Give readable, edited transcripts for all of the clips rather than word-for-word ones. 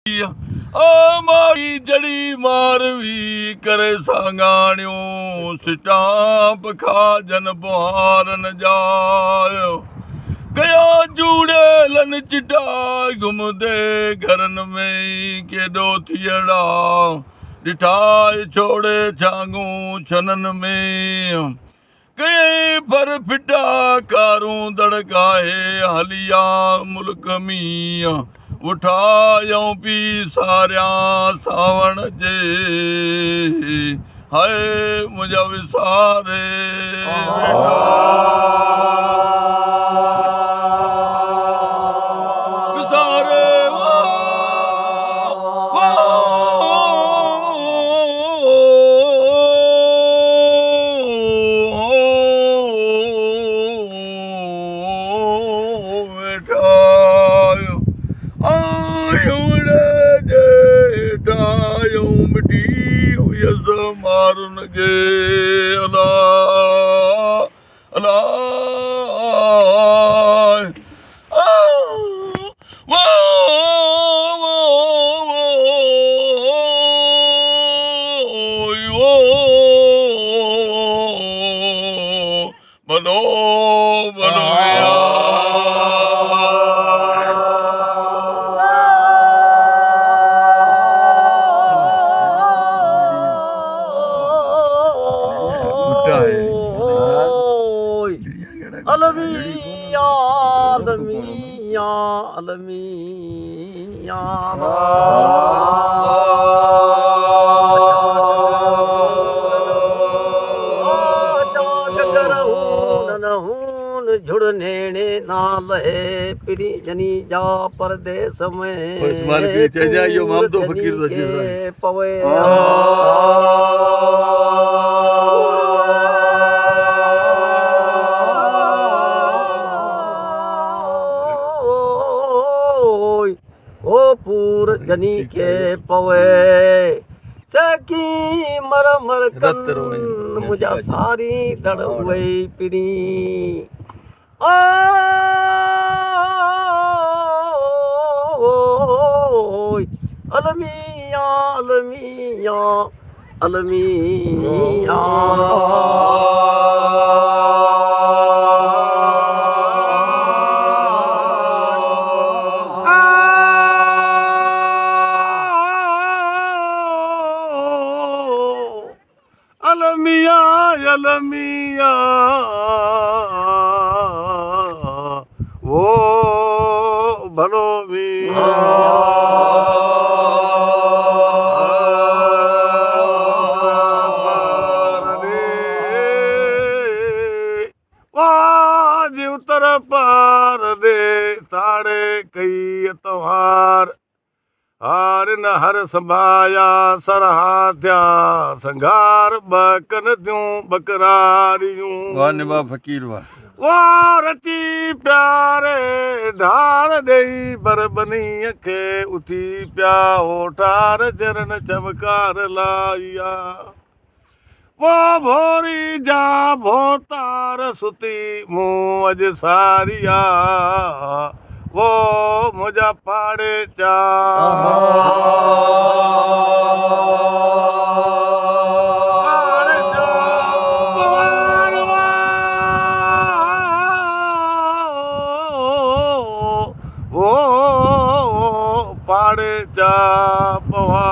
माई जड़ी मारवी करे सांगाण्यो स्टांप खा जन बुहारन जायो कया जूड़े लन चिटा घुमदे घरन में केडो थियड़ा डिठाए छोड़े छांगू छनन में कई पर फिटा कारूं दड़काए हलिया मुल्क मी उठायूं पी सारिया सावण जे हाय मुझा विसारे विसारे मिटी हुई मारन गे अला अला बनो बनो अलमिया अलमिया अलमिया जुड़ने नाल है पिरी जनी जा परदेस में पवे ओ पूर जनी के पवे सकी मर मर कन मुझा सारी दड़ हुई पिरी अलमिया अलमिया अलमिया अलमिया अलमिया वो भलो मिया उतर पार दे ताड़े कई त्योहार हार न हर संभाया सरहात्या संघार बकन त्यूं बकरारियूं वाह निभा फकीर वाह वो रची प्यारे ढाल दई बरबनी खे उथी प्या ओठार चरण चमकार लाइया वो भोरी जा भोतार सुती मुँह अज सारिया वो मुझा पाड़े चा वो पाड़े चा पवा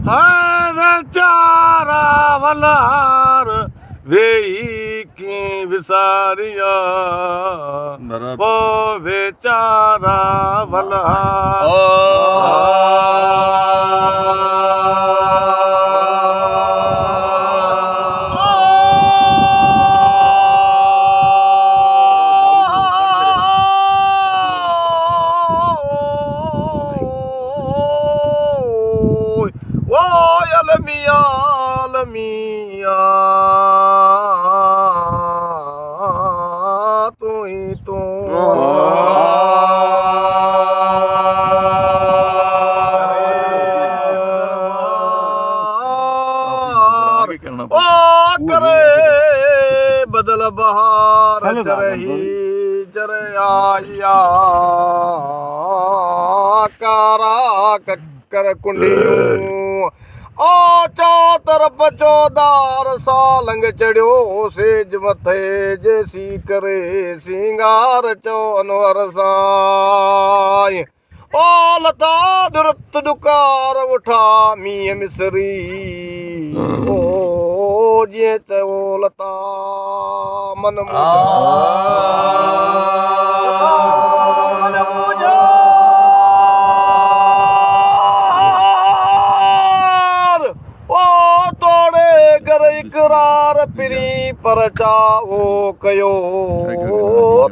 है चारा वलार वेही की विसारिया वो बेचारा वलार अलमिया अलमिया तू ही तू ओ करे बदल बहार जरही जर आया कारा कक्कर कुंडियूं आ चा तरफ चौदार सालंग चढ़ियो सेज मथे जैसी करे सिंगार चो अनवर साई ओ लता दुरत दुकार उठा मीह मिसरी ओ जीअं चयो लता मन इकरार पिरी परचा ओ कयो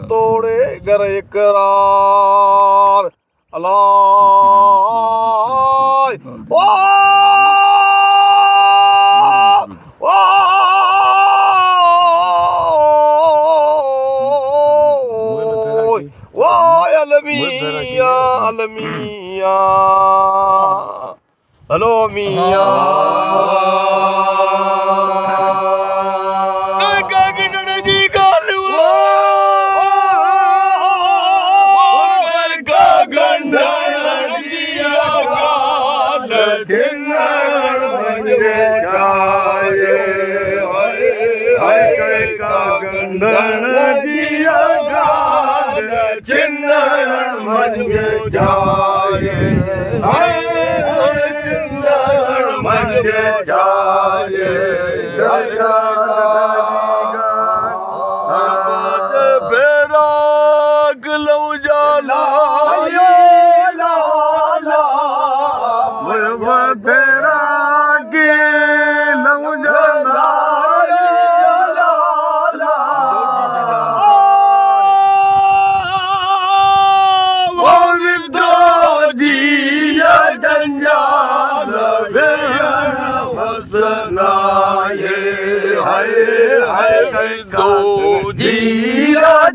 तोड़े घर इकरार अल्लाह वाह अलमिया अलमिया हेलो मिया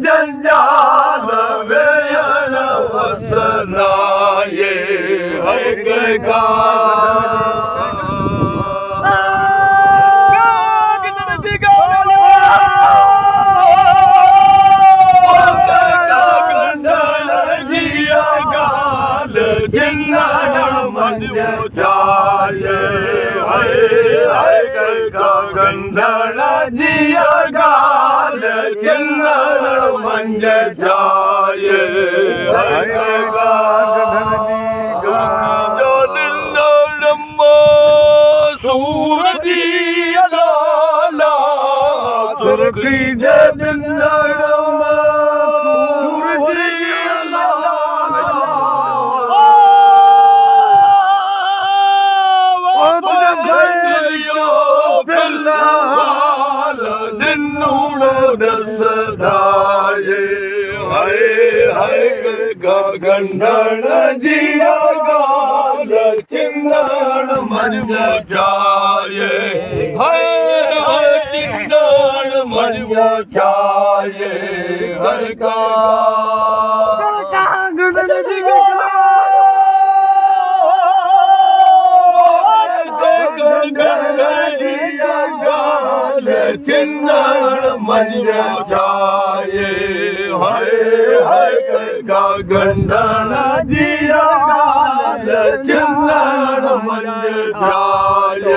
जंजाल वेयण वसनाये है गा जिया गाल चिन्नण मंज जाए जो निन्नड़म सूरजी लाला सुरखी जे निन्नड़म सूरजी गंढण जिया गाल चिन्नण मंज जाए चिन्नण मंज जाए हर का चिन्नण मंज जाए गंढण जिया गाल चिन्नण मंज जाए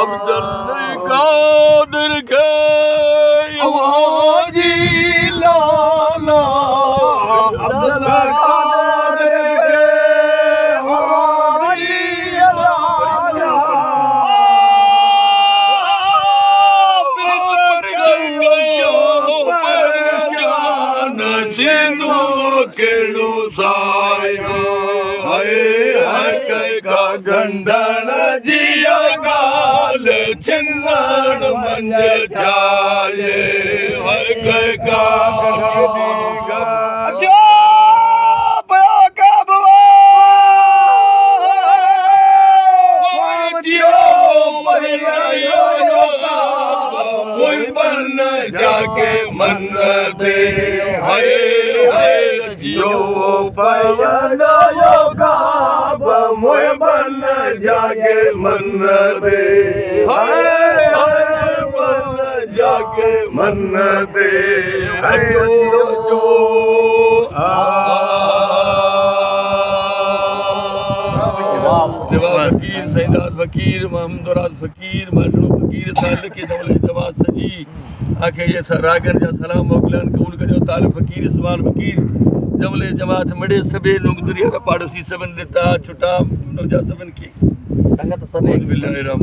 अब्दुल कादिर के आवाजी लाला अब्दुल कादिर के आवाजी लाला केड़ो साया का गंढण जिया गाल चिन्नण मंज जाए का जाके मन दे जियो पयन योगा मोय मन जाके मन दे मन जा के मन दे जवाब फकीर सैदात फकीर मोहम्मद फकीर माशनो फकीर साल के दौले जमात सजी आके ये सरागर जा सलाम मोकलन कबूल करियो ताल फकीर इस्माइल फकीर जमले जमात मड़े सबे लोग दुनिया का पाड़ोसी सबन देता छुटा नौजा सबन की संगत सभे बिल्लाह